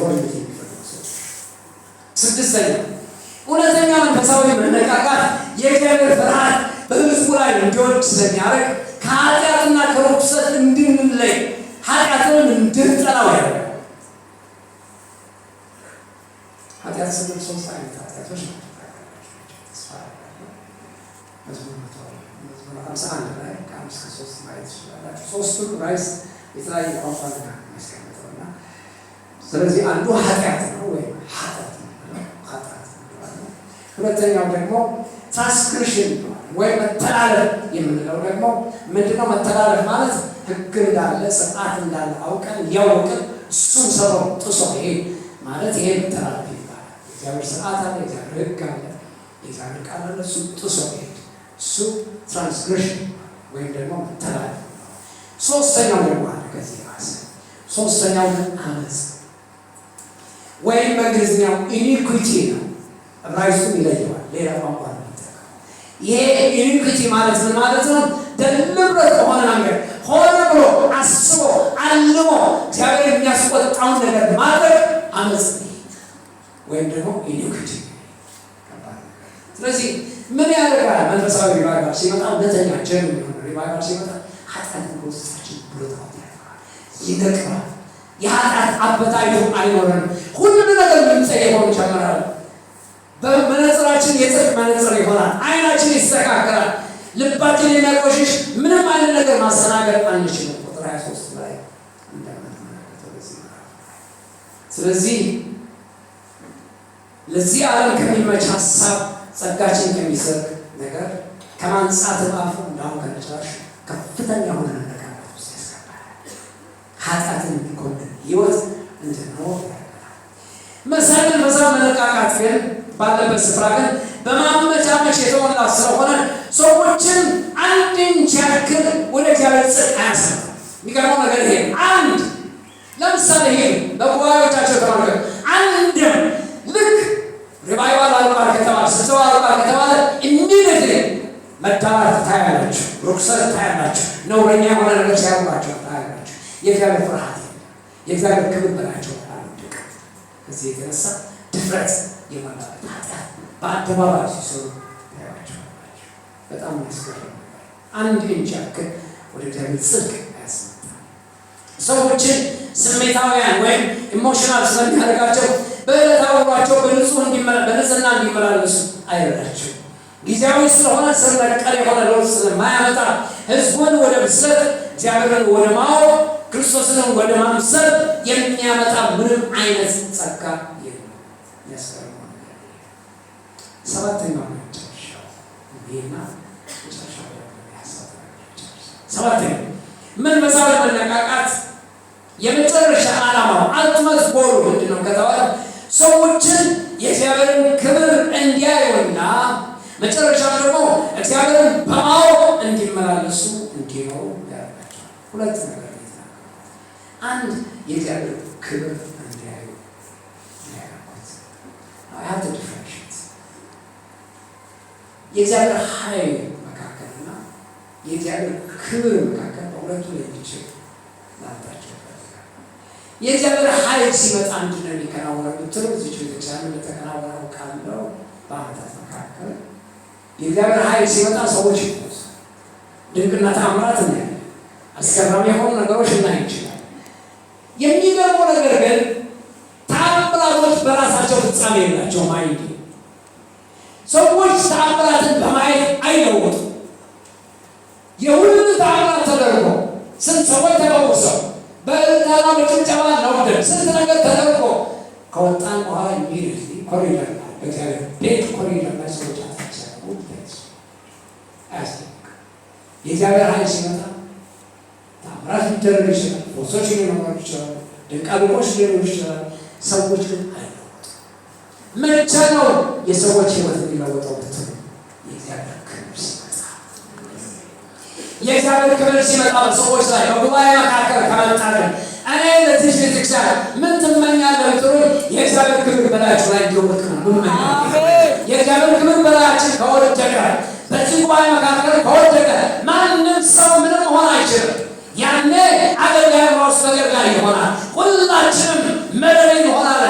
ሊሆን ይፈልጋል። ስድስተኛ እውነተኛ መንፈሳዊ መነቃቃት የእግዚአብሔር ፍርሃት በሕዝቡ ላይ እንዲወርድ ስለሚያደርግ ከኃጢአትና ከርኩሰት እንድንለይ ኃጢአትን እንድንጠላው ያደርጋል። ኃጢአት ስንል ሶስት አይነት ኃጢአቶች ናቸው። መዝሙር 51 ላይ ከ5 እስከ 3 ማየት ይችላላችሁ። ሶስቱን ራይስ የተለያየ ቋንቋ ያስቀምጠውና ስለዚህ አንዱ ኃጢአት ነው ወይም ኃጢአት ነው። ሁለተኛው ደግሞ ትራንስግሬሽን ወይ መተላለፍ የምንለው ደግሞ ምንድነው? መተላለፍ ማለት ሕግ እንዳለ ስርዓት እንዳለ አውቀን እያወቅን እሱን ሰው ጥሶ ይሄ ማለት ይሄ መተላለፍ ይባላል። የእግዚአብሔር ስርዓት አለ፣ የእግዚአብሔር ሕግ አለ፣ የእግዚአብሔር ቃል አለ። እሱ ጥሶ ይሄድ እሱ ትራንስግሬሽን ወይም ደግሞ መተላለፍ። ሶስተኛው ደግሞ አለ ከዚህ ራስ ሶስተኛው አመጽ ወይም በእንግሊዝኛው ኢኒኩዊቲ ነው። ዕብራይስጡም ይለየዋል፣ ሌላ ቋንቋ ነው የሚጠቀመው። ይሄ ኢኒኩዊቲ ማለት ምን ማለት ነው? ደልብረት በሆነ ነገር ሆነ ብሎ አስቦ አልሞ እግዚአብሔር የሚያስቆጣውን ነገር ማድረግ አመጽ ወይም ደግሞ ኢኒኩዊቲ። ስለዚህ ምን ያደርጋል? መንፈሳዊ ሪቫይቫል ሲመጣ እውነተኛ ጀርም የሆነ ሪቫይቫል ሲመጣ ኃጢአትን በውስጣችን ብሎታው ያደርጋል፣ ይነቅራል። የኃጢአት አበታይቱ አይኖረንም። ሁሉ ነገር የምንጠየቀው ይጨምራል። በመነጽራችን የጽድቅ መነጽር ይሆናል። አይናችን ይስተካከላል። ልባችን የሚያቆሽሽ ምንም አይነት ነገር ማስተናገድ አንችልም። ቁጥር 23 ላይ እንደምንመለከተው በዚህ ምዕራፍ። ስለዚህ ለዚህ ዓለም ከሚመች ሀሳብ ጸጋችን ከሚሰርቅ ነገር ከማንጻት አልፎ እንዳሁን ከነጭራሽ ከፍተኛ የሆነ መነቃቃት ውስጥ ያስገባል። ኃጢአትን የሚኮንን ሕይወት እንድንኖር ያደርገናል። መሰልን በዛ መነቃቃት ግን ባለበት ስፍራ ግን በማመቻመች የተሞላ ስለሆነ ሰዎችን አንድ ኢንች ያክል ወደ እግዚአብሔር ጽድቅ አያሰማም። የሚገርመው ነገር ይሄ አንድ ለምሳሌ ይሄ በጉባኤዎቻቸው ተመልከቱ። አንድም ልክ ሪቫይቫል አልቋል ከተባለ ስብሰባ አልቋል ከተባለ ኢሚዲየትሊ መዳራት ታያላችሁ፣ ርኩሰት ታያላችሁ፣ ነውረኛ የሆነ ነገር ሲያደርጓቸው ታያላችሁ። የእግዚአብሔር ፍርሃት የእግዚአብሔር ክብር በላቸው አልወደቀ። ከዚህ የተነሳ ድፍረት የሞላበት ኃጢአት በአደባባይ ሲሰሩ ታያላችሁ። በጣም የሚያስገርም ነገር አንድ ኢንች ያክል ወደ እግዚአብሔር ጽድቅ አያስመጣም። ሰዎችን ስሜታውያን ወይም ኢሞሽናል ስለሚያደርጋቸው በዕለታዊ ኑሯቸው በንጽህና እንዲመላለሱ አይረዳቸው። ጊዜያዊ ስለሆነ ስር ነቀል የሆነ ለውጥ ስለማያመጣ ሕዝቡን ወደ ብስለት እግዚአብሔርን ወደ ማወቅ ክርስቶስንም ወደ ማምሰል የሚያመጣ ምንም አይነት ጸጋ የለም። የሚያስገርመው ነገር ሰባተኛው ነው መጨረሻው። ይሄና መጨረሻው ሰባተኛው መንፈሳዊ መነቃቃት የመጨረሻ ዓላማው አልቲሜት ጎሉ ምንድን ነው ከተባለ ሰዎችን የእግዚአብሔርን ክብር እንዲያዩና መጨረሻ ደግሞ እግዚአብሔርን በማወቅ እንዲመላለሱ እንዲኖሩ ያደርጋቸዋል። ሁለት ነገር አንድ የእግዚአብሔር ክብር እንዲያዩ ያደርጉት አያት ዲፍረንሽት የእግዚአብሔር ኃይል መካከልና የእግዚአብሔር ክብር መካከል በሁለቱ የሚችል ናታቸው። የእግዚአብሔር ኃይል ሲመጣ ምንድን ነው የሚከናወነው ብትሉ እዚች ቤተክርስቲያን እንደተከናወነው ካለው በዓመታት መካከል የእግዚአብሔር ኃይል ሲመጣ ሰዎች ይፈወሳሉ፣ ድንቅና ተአምራት እናያለን፣ አስገራሚ የሆኑ ነገሮች እናይ እንችላለን። የሚገርመው ነገር ግን ተአምራቶች በራሳቸው ፍጻሜ የላቸውም። አይዲ ሰዎች ተአምራትን በማየት አይለወጡም። የሁሉ ተአምራት ተደርጎ ስንት ሰዎች ተፈውሰው በእልልታና በጭብጨባ ነውደን ስንት ነገር ተደርጎ ከወጣን በኋላ ኢሚዲየትሊ ኮሪደር በእግዚአብሔር ቤት ኮሪደር ላይ ሰዎች አታቸያሉ አያስደንቅም። የእግዚአብሔር ኃይል ሲመጣ ተአምራት ሊደረግ ይችላል፣ ፈውሶች ሊኖሩ ይችላሉ፣ ድንቃድቆች ሊኖሩ ይችላል። ሰዎች ግን አይለወጡም። መቼ ነው የሰዎች ሕይወት የሚለወጠው ብትሉ የእግዚአብሔር ክብር ሲመጣ። የእግዚአብሔር ክብር ሲመጣ በሰዎች ላይ በጉባኤ መካከል ከመጣለን እኔ ለዚህ ቤተክርስቲያን ምን ትመኛለህ ብትሉ የእግዚአብሔር ክብር በላያችሁ ላይ እንዲወድቅ ነው የምመኘው። የእግዚአብሔር ክብር በላያችን ከወደቀ በዚህ ጉባኤ መካከል ከወደቀ ማንም ሰው ምንም መሆን አይችልም። ያኔ አገልጋይ ራሱ ተገልጋይ ይሆናል። ሁላችንም መደበኛ እንሆናለን።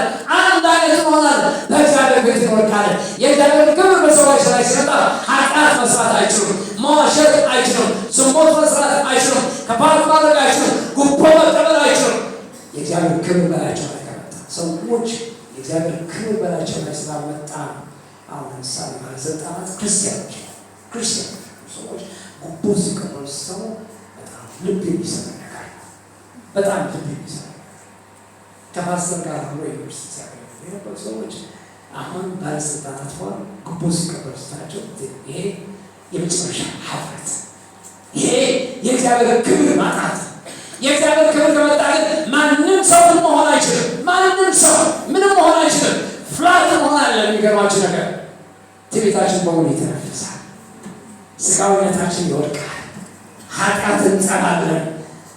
ክብር በላያቸው ላይ ከመጣ ሰዎች የእግዚአብሔር ክብር በላያቸው ላይ ስላመጣ አሁን ለምሳሌ ባለስልጣናት ክርስቲያኖች ሰዎች ጉቦ ሲቀበሉ ሰው በጣም ልብ የሚሰራ ነገር ነው። በጣም ልብ የሚሰራ ከፓስተር ጋር አብሮ ዩኒቨርሲቲ ሲያገኙ የነበሩ ሰዎች አሁን ባለስልጣናት ሆን ጉቦ ሲቀበሉ ስታቸው ይሄ የመጨረሻ ሀፍረት፣ ይሄ የእግዚአብሔር ክብር ማጣት። የእግዚአብሔር ክብር ከመጣ ግን ማንም ሰው መሆን አይችልም። ማንም ሰው ምንም መሆን አይችልም። ፍላት መሆን አለ። የሚገርማችሁ ነገር ትዕቢታችን በሙሉ ይተነፍሳል። ስጋዊነታችን ይወድቃል። ኃጢአትን እንጸናለን።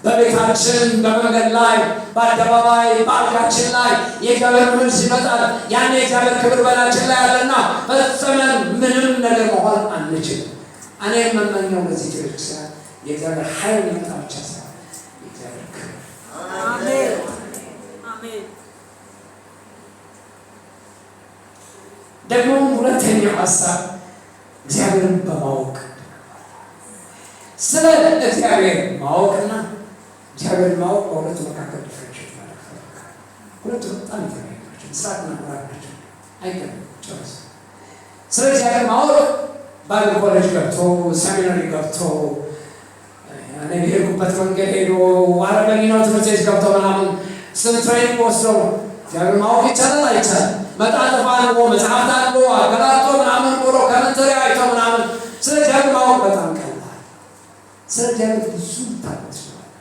በቤታችን፣ በመንገድ ላይ፣ በአደባባይ፣ በአልጋችን ላይ የእግዚአብሔር ክብር ሲመጣል ያን የእግዚአብሔር ክብር በላችን ላይ አለና ፈጽመን ምንም ነገር መሆን አንችልም። እኔ የምመኘው ለዚህ ቤተክርስቲያን የእግዚአብሔር ኃይል ይመጣ ብቻ ሳይሆን የእግዚአብሔር ክብር። አሜን አሜን። ደግሞ ሁለተኛው ሀሳብ እግዚአብሔርን በማወቅ ስለ እግዚአብሔር ማወቅና እግዚአብሔር ማወቅ በሁለቱ መካከል ዲፍረንሽት ማለት ነው። ሁለቱ በጣም የተለያዩ ናቸው። ምስራቅና ምዕራብ ናቸው። አይገናኙም ጨርሶ። ስለ እግዚአብሔር ማወቅ ባይብል ኮሌጅ ገብቶ ሰሚናሪ ገብቶ እኔ በሄድኩበት መንገድ ሄዶ አረበኛው ትምህርት ቤት ገብቶ ምናምን ስለ ትሬኒንግ ወስዶ እግዚአብሔር ማወቅ ይቻላል አይቻልም? መጣጥፍ አንቦ መጽሐፍ አንቦ አገላጦ ምናምን ብሎ ከመንተሪያ አይቶ ምናምን ስለ እግዚአብሔር ማወቅ በጣም ቀላል። ስለ እግዚአብሔር ብዙ ታውቁት